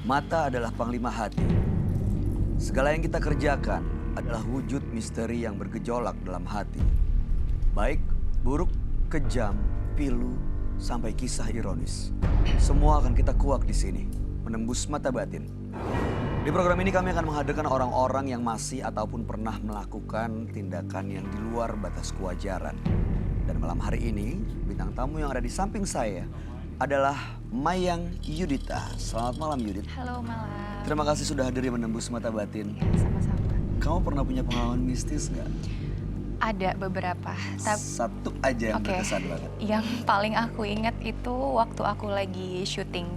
Mata adalah panglima hati. Segala yang kita kerjakan adalah wujud misteri yang bergejolak dalam hati. Baik, buruk, kejam, pilu, sampai kisah ironis. Semua akan kita kuak di sini, menembus mata batin. Di program ini kami akan menghadirkan orang-orang yang masih ataupun pernah melakukan tindakan yang di luar batas kewajaran. Dan malam hari ini, bintang tamu yang ada di samping saya adalah Mayang Yudita. Selamat malam, Yudit. Halo, malam. Terima kasih sudah hadir di Menembus Mata Batin. Ya, sama-sama. Kamu pernah punya pengalaman mistis nggak? Ada beberapa. Satu aja yang Oke. berkesan banget. Yang paling aku ingat itu waktu aku lagi syuting.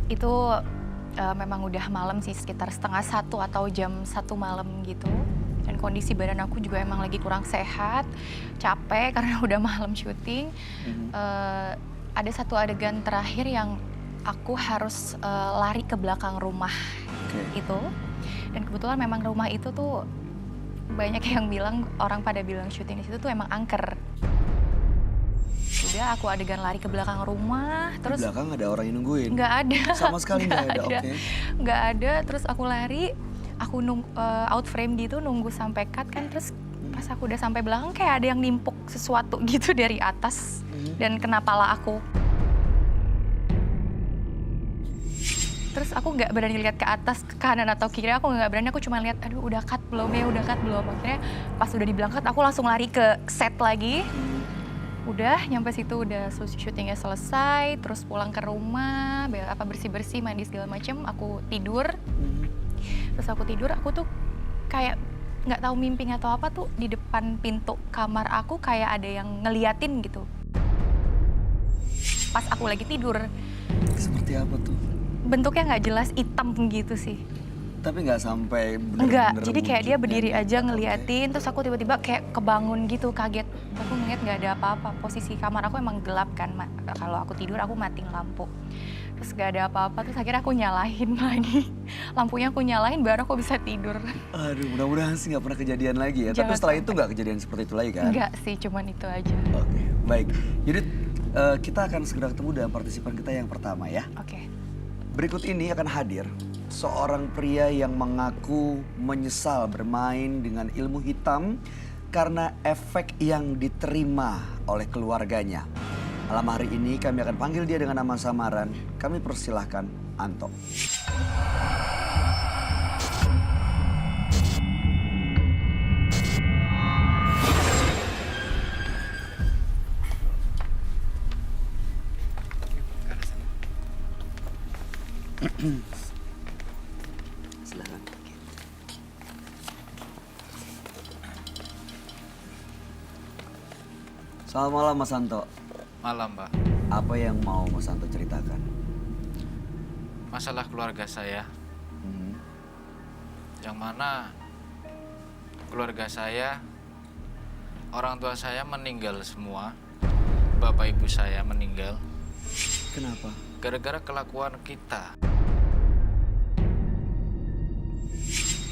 Itu memang udah malam sih, sekitar 12:30 atau jam 1 malam gitu. Dan kondisi badan aku juga emang lagi kurang sehat, capek karena udah malam syuting. Ada satu adegan terakhir yang aku harus lari ke belakang rumah itu. Dan kebetulan memang rumah itu tuh banyak yang bilang, orang pada bilang syuting di situ tuh emang angker. Udah aku adegan lari ke belakang rumah, terus Di belakang ada orang yang nungguin? nggak ada. Sama sekali nggak ada, oke. Nggak ada, terus aku lari, aku out frame gitu, nunggu sampai cut kan, terus pas aku udah sampai belakang kayak ada yang nimpuk sesuatu gitu dari atas dan kena pala aku. Terus aku nggak berani lihat ke atas, ke kanan atau kiri, aku nggak berani, aku cuma lihat, aduh udah cut belum ya, udah cut belum. Akhirnya pas udah dibilang cut, aku langsung lari ke set lagi. Udah, nyampe situ udah syutingnya selesai, terus pulang ke rumah, bersih-bersih, mandi segala macem, aku tidur. Terus aku tidur, aku tuh kayak nggak tahu mimpi atau apa tuh, di depan pintu kamar aku kayak ada yang ngeliatin gitu. Pas aku lagi tidur. Seperti apa tuh? Bentuknya nggak jelas, hitam gitu sih. Tapi nggak sampai bener-bener Enggak, jadi kayak dia wujudnya berdiri gitu. aja ngeliatin, terus aku tiba-tiba kayak kebangun gitu, kaget. Aku ngeliat nggak ada apa-apa, posisi kamar aku emang gelap kan, kalau aku tidur aku matiin lampu. Terus nggak ada apa-apa, terus akhirnya aku nyalain lagi. Lampunya aku nyalain baru aku bisa tidur. Aduh, mudah-mudahan sih nggak pernah kejadian lagi ya. Tapi Jangan setelah sampai. itu nggak kejadian seperti itu lagi kan? Enggak sih, cuman itu aja. Oke, baik. Yudit, kita akan segera ketemu dengan partisipan kita yang pertama ya. Oke. Berikut ini akan hadir seorang pria yang mengaku menyesal bermain dengan ilmu hitam karena efek yang diterima oleh keluarganya. Malam hari ini kami akan panggil dia dengan nama samaran. Kami persilahkan Anto. Silakan. Selamat malam Mas Anto. Malam, Pak. Apa yang mau Mas Anto ceritakan? Masalah keluarga saya, yang mana keluarga saya, orang tua saya meninggal semua, bapak ibu saya meninggal, Kenapa? gara-gara kelakuan kita.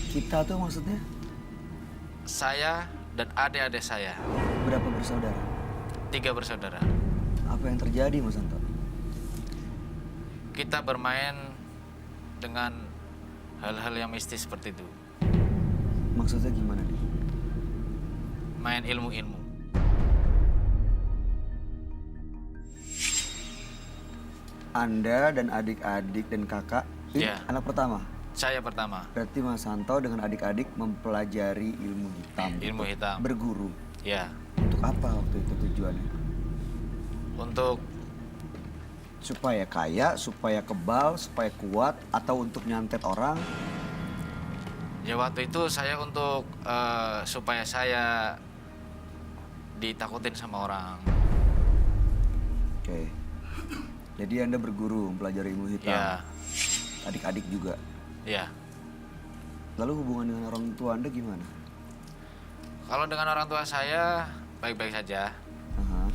Kita tuh maksudnya Saya dan adik-adik saya, berapa bersaudara? 3 bersaudara. Apa yang terjadi Mas Anto? Kita bermain dengan hal-hal yang mistis seperti itu. Maksudnya gimana nih? Main ilmu-ilmu. Anda dan adik-adik dan kakak, ini Iya. anak pertama. Saya pertama, Berarti Mas Anto dengan adik-adik mempelajari ilmu hitam. ilmu gitu. hitam. Berguru. Ya, Untuk apa waktu itu tujuannya? untuk Supaya kaya, supaya kebal, supaya kuat, atau untuk nyantet orang? ya waktu itu saya untuk supaya saya ditakutin sama orang. Oke. Jadi Anda berguru mempelajari ilmu hitam. Ya, Adik-adik juga. ya. Lalu hubungan dengan orang tua Anda gimana? Kalau dengan orang tua saya baik-baik saja. Aha.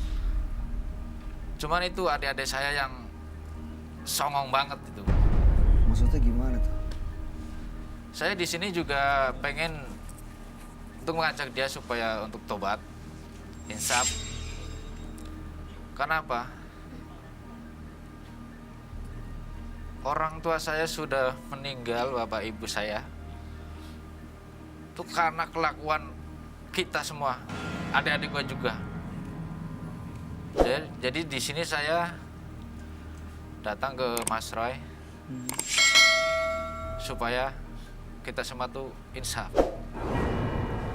Cuman itu adik-adik saya yang songong banget itu. Maksudnya gimana tuh? Saya di sini juga pengen untuk mengajak dia supaya untuk tobat, insaf. Karena apa? orang tua saya sudah meninggal, bapak ibu saya. Itu karena kelakuan kita semua, adik-adik gue juga. Jadi di sini saya datang ke Mas Roy supaya kita semua tuh insaf.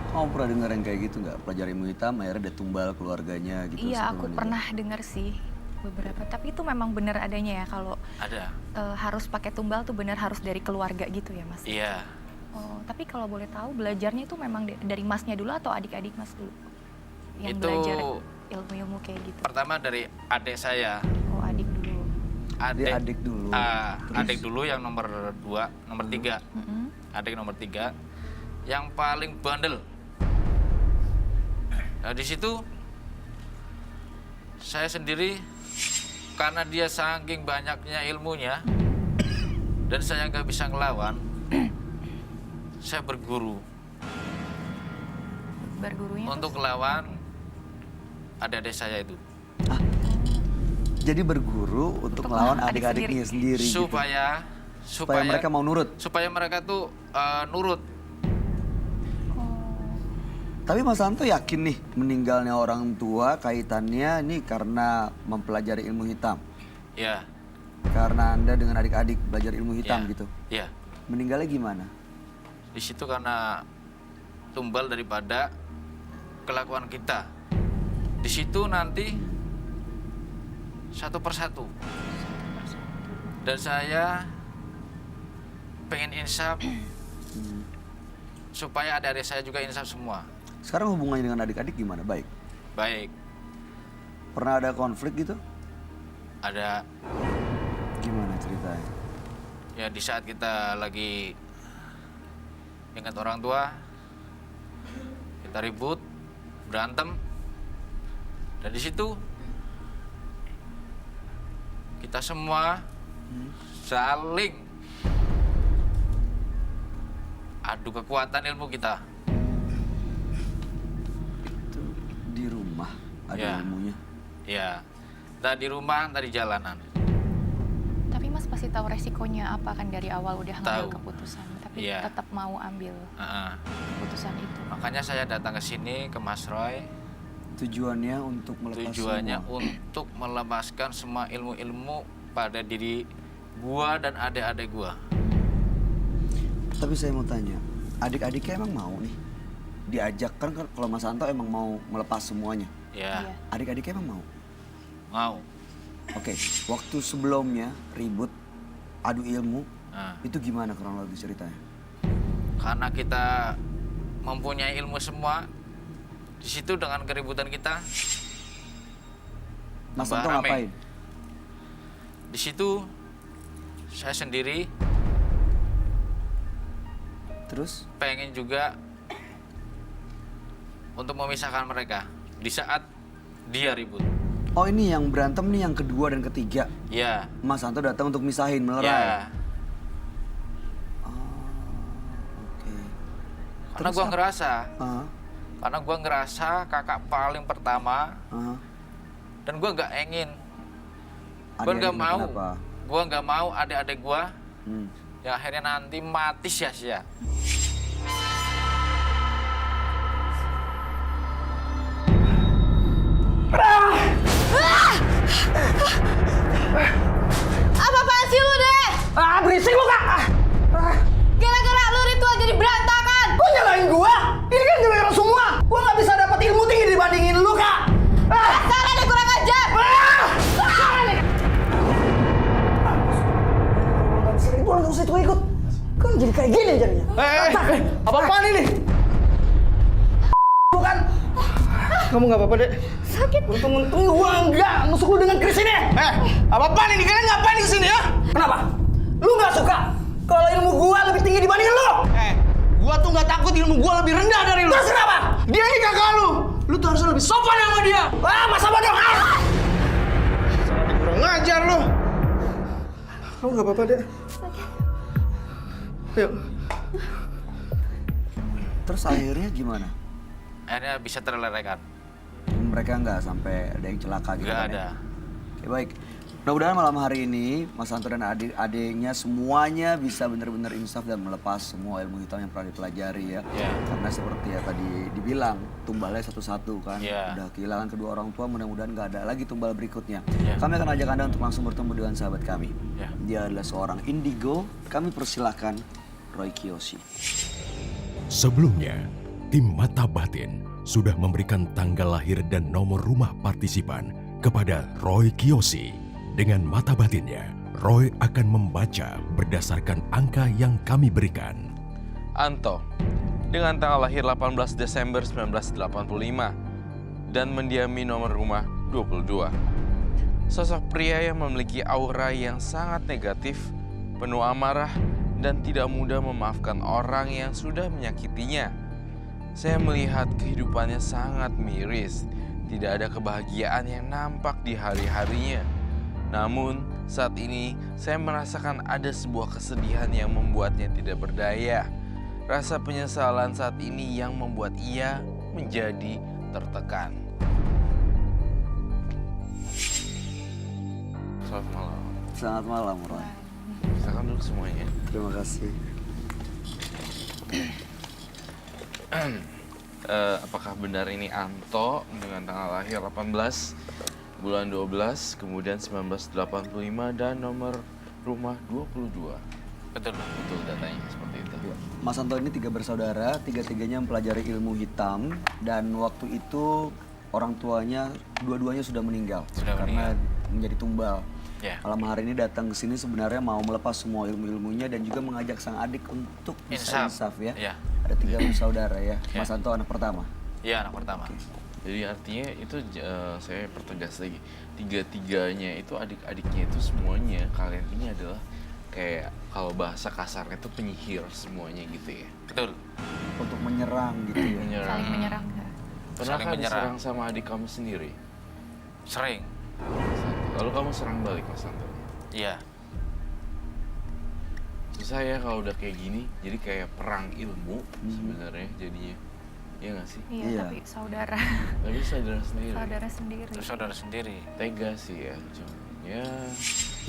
Kamu pernah dengar yang kayak gitu nggak? Pelajar ilmu hitam akhirnya dia tumbal keluarganya gitu. Iya, sebelum aku meninggal. pernah dengar sih beberapa. Tapi itu memang benar adanya ya kalau Ada. harus pakai tumbal tuh benar harus dari keluarga gitu ya Mas? Iya. Oh, tapi kalau boleh tahu belajarnya itu memang dari Masnya dulu atau adik-adik Mas dulu? Yang Itu belajar ilmu-ilmu kayak gitu. pertama dari adik saya. Oh, adik dulu. Dia adik dulu. Adik dulu yang nomor 2, nomor 3. Mm-mm. Adik nomor 3 yang paling bandel. Nah di situ saya sendiri karena dia saking banyaknya ilmunya dan saya nggak bisa ngelawan, saya berguru Bergurunya untuk ngelawan adik-adik saya itu Jadi berguru untuk Untuk melawan melawan adik adik-adiknya sendiri. gitu. supaya Mereka mau nurut. supaya mereka tuh nurut. Tapi Mas Santo yakin nih meninggalnya orang tua kaitannya nih karena mempelajari ilmu hitam. Ya, Karena Anda dengan adik-adik belajar ilmu hitam ya, gitu. ya. Meninggalnya gimana? Di situ karena tumbal daripada kelakuan kita. Di situ nanti satu persatu. Dan saya pengen insaf supaya adik-adik saya juga insaf semua. Sekarang hubungannya dengan adik-adik gimana? Baik. Baik, Pernah ada konflik gitu? ada Gimana ceritanya? ya di saat kita lagi ingat orang tua, kita ribut, berantem, dan di situ kita semua saling adu kekuatan ilmu kita. Itu di rumah ada Ya. ilmunya. Ya, entah di rumah, entah di jalanan. Tapi Mas pasti tahu resikonya apa kan dari awal udah ngambil Tahu. keputusan, tapi Iya. tetap mau ambil Heeh. keputusan itu. Makanya saya datang ke sini ke Mas Roy. Tujuannya untuk melepas Tujuannya semua. untuk melepaskan semua ilmu-ilmu pada diri gua dan adik-adik gua. Tapi saya mau tanya, adik-adiknya emang mau nih? Diajak kan kalau Mas Santo emang mau melepas semuanya. Ya, Iya. Adik-adiknya emang mau? mau. Oke, waktu sebelumnya ribut, adu ilmu, Nah, itu gimana kronologis ceritanya? karena kita mempunyai ilmu semua, di situ dengan keributan kita, Mas tambah Santo rame. ngapain? Di situ saya sendiri Terus? pengen juga untuk memisahkan mereka di saat dia ribut. Oh ini yang berantem nih yang kedua dan ketiga. Ya, Mas Santo datang untuk misahin, melerai. ya. Oh, oke. Karena Terus gua apa? ngerasa, Ah, karena gua ngerasa kakak paling pertama ah. dan gua nggak ingin, gua nggak Adik-adiknya mau, kenapa? gua nggak mau adik-adik gua Hmm. yang akhirnya nanti mati sia-sia. Apa-apaan sih lu, Dek? Berisik lu, Kak! Gara-gara lu ritual jadi berantakan. Kok nyalain gua? Ini kan gara-gara semua! Gua nggak bisa dapat ilmu tinggi dibandingin lu, Kak! Dasar ada kurang ajar. Seribu orang usah ikut. Kan jadi kayak gini jadinya. Apa-apaan ini? Bukan? Kamu nggak apa-apa, Dek? Sakit. Untung-untung gua enggak nusuk lu dengan keris ini. Apa-apaan ini? Kalian ngapain di sini ya? Kenapa? Lu nggak suka kalau ilmu gua lebih tinggi dibanding lu? Gua tuh nggak takut ilmu gua lebih rendah dari lu. Terus kenapa? Dia ini kakak lu. Lu tuh harusnya lebih sopan sama dia. Masa bodoh? Kurang ngajar lu. Kamu nggak apa-apa, Dek? Yuk. Terus akhirnya gimana? Akhirnya bisa terelakkan. Mereka nggak sampai ada yang celaka gitu Nggak kan ada. ya? Oke baik. Mudah-mudahan malam hari ini Mas Santo dan adik-adiknya semuanya bisa benar-benar insaf dan melepas semua ilmu hitam yang pernah dipelajari ya. Ya. Karena seperti ya tadi dibilang, tumbalnya satu-satu kan. Ya. Udah kehilangan kedua orang tua, mudah-mudahan nggak ada lagi tumbal berikutnya. Ya. Kami akan ajak Anda untuk langsung bertemu dengan sahabat kami. Ya. Dia adalah seorang indigo. Kami persilahkan Roy Kiyoshi. Sebelumnya, tim Mata Batin sudah memberikan tanggal lahir dan nomor rumah partisipan kepada Roy Kiyoshi. Dengan mata batinnya, Roy akan membaca berdasarkan angka yang kami berikan. Anto, dengan tanggal lahir 18 Desember 1985 dan mendiami nomor rumah 22. Sosok pria yang memiliki aura yang sangat negatif, penuh amarah, dan tidak mudah memaafkan orang yang sudah menyakitinya. Saya melihat kehidupannya sangat miris, tidak ada kebahagiaan yang nampak di hari-harinya. Namun, saat ini saya merasakan ada sebuah kesedihan yang membuatnya tidak berdaya. Rasa penyesalan saat ini yang membuat ia menjadi tertekan. Selamat malam. Selamat malam, Roy. Silakan duduk semuanya. Terima kasih. Apakah benar ini Anto dengan tanggal lahir 18 bulan 12, kemudian 1985 dan nomor rumah 22? Betul. Betul datanya seperti itu. Mas Santo ini 3 bersaudara, tiga-tiganya mempelajari ilmu hitam dan waktu itu orang tuanya dua-duanya sudah meninggal Sudah karena menjadi tumbal. Ya. Malam hari ini datang ke sini sebenarnya mau melepas semua ilmu-ilmunya dan juga mengajak sang adik untuk bisa insaf ya. Ya. Ada 3 bersaudara ya. Ya. Mas Santo anak pertama. Iya, anak pertama. Jadi artinya itu saya pertegas lagi, tiga-tiganya itu adik-adiknya itu semuanya kalian ini adalah kayak kalau bahasa kasarnya itu penyihir semuanya gitu ya. Betul. Untuk menyerang gitu ya. Saling menyerang. Pernah Saling kan menyerang. diserang sama adik kamu sendiri? Sering. Lalu kamu serang balik Mas Santo? Iya. Susah ya kalau udah kayak gini, jadi kayak perang ilmu sebenarnya jadinya. Iya nggak sih? Iya, Iya. tapi saudara. Tapi saudara sendiri. Saudara sendiri. Terus saudara sendiri. Tega sih ya. Ya,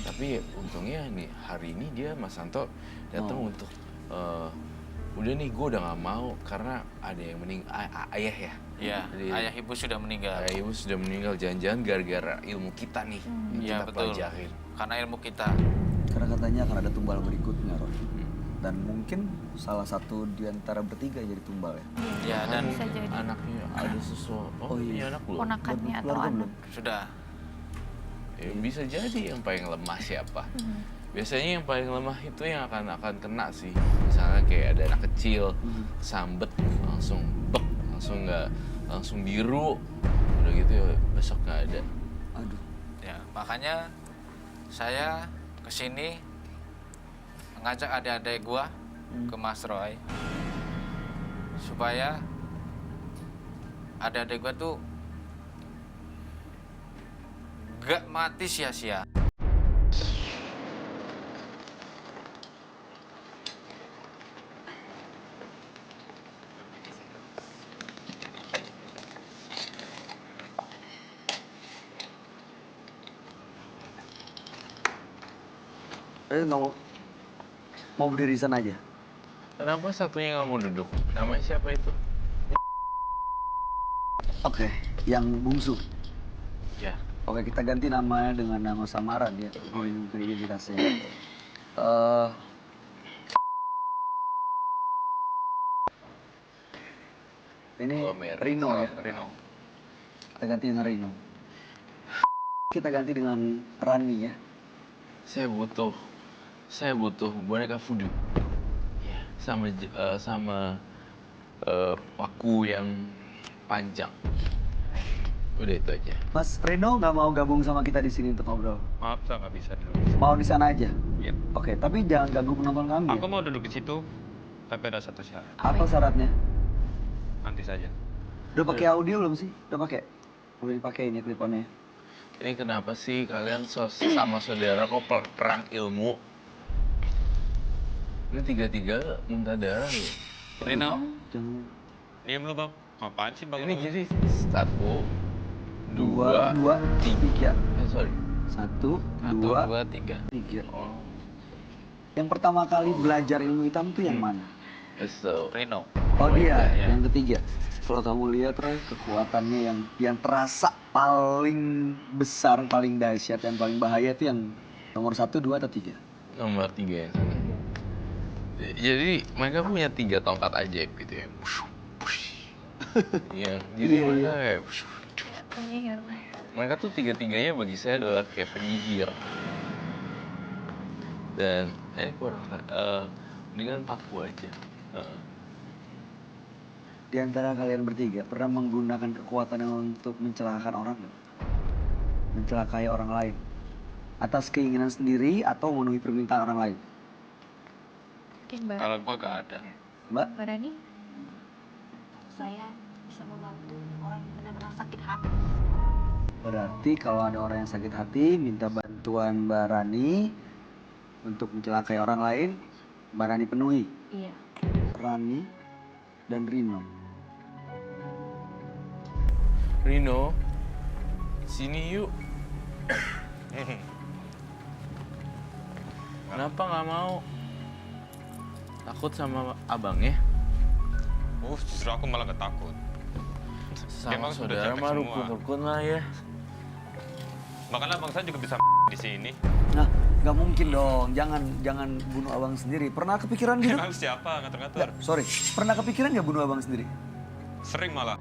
tapi untungnya nih hari ini dia Mas Santo datang untuk udah nih gue udah nggak mau karena ada yang ayah ya. Iya, Jadi, ayah ibu sudah meninggal. Ayah ibu sudah meninggal, jangan-jangan gara-gara ilmu kita nih yang Iya, kita betul. pelajarin. Karena ilmu kita. Karena katanya akan ada tumbal berikutnya, Roy. Dan mungkin salah satu di antara bertiga jadi tumbal ya. Ya, dan Bisa jadi. Anaknya ada sesuatu. Oh, iya. Punya anak belum? Ponakannya atau Keluarga anak. belum? sudah. Ya, bisa jadi yang paling lemah siapa? Biasanya yang paling lemah itu yang akan kena sih. Misalnya kayak ada anak kecil, sambet langsung bek, langsung biru. Udah gitu ya besok nggak ada. Aduh. Ya, makanya saya kesini mengajak adik-adik gua ke Mas Roy supaya adik-adik gua tuh gak mati sia-sia. Mau berdiri di sana aja. Kenapa satunya nggak mau duduk? Namanya siapa itu? Oke, yang bungsu. Ya. Oke, kita ganti namanya dengan nama samaran ya. Untuk identitasnya. Ini Oh, Mary. Rino ya. Rino. Kita ganti dengan Rino. Kita ganti dengan Rani ya. Saya butuh boneka voodoo. Ya. Sama paku yang panjang. Udah itu aja. Mas Rino nggak mau gabung sama kita di sini untuk ngobrol. Maaf, saya nggak bisa duduk. Mau di sana aja. Iya. Oke, tapi jangan ganggu penonton kami Aku ya. mau duduk di situ, tapi ada satu syarat. Apa syaratnya? Nanti saja. Udah pakai audio belum sih? Udah pakai? Udah dipakai ini kliponnya. Ini kenapa sih kalian sama saudara kok perang ilmu? Ini tiga-tiga muntah darah loh. Rino, Jangan. diam lu bang. Apaan sih bang? Ini jadi 1, 2, Dua, tiga. sorry. Satu, 1, dua, 2, 3. tiga. Yang pertama kali belajar ilmu hitam tuh yang mana? So, Rino. Oh dia, ya. yang ketiga. Kalau kamu lihat Roy, kekuatannya yang terasa paling besar, paling dahsyat, dan paling bahaya itu yang nomor 1, 2, atau 3? Nomor 3 yang sana. Jadi mereka punya 3 tongkat ajaib gitu ya. Iya, jadi mereka kayak mereka tuh 3-3-nya bagi saya adalah kayak penyihir. Dan mendingan paku aja. Di antara kalian bertiga pernah menggunakan kekuatannya untuk mencelakakan orang nggak? Mencelakai orang lain atas keinginan sendiri atau memenuhi permintaan orang lain? Oke, Mbak. Kalau gua gak ada. Mbak, Mbak Rani? Saya bisa membantu orang yang benar-benar sakit hati. berarti kalau ada orang yang sakit hati minta bantuan Mbak Rani untuk mencelakai orang lain, Mbak Rani penuhi. Iya. Rani dan Rino. Rino, sini yuk. Kenapa nggak mau? Takut sama abangnya? Justru aku malah gak takut. Sama Emang sudah saudara capek mah semua. rukun-rukun lah ya. Makanya abang saya juga bisa di sini. Nah, nggak mungkin dong. Jangan bunuh abang sendiri. Pernah kepikiran gitu? Emang siapa ngatur-ngatur? Sorry, pernah kepikiran nggak bunuh abang sendiri? Sering malah.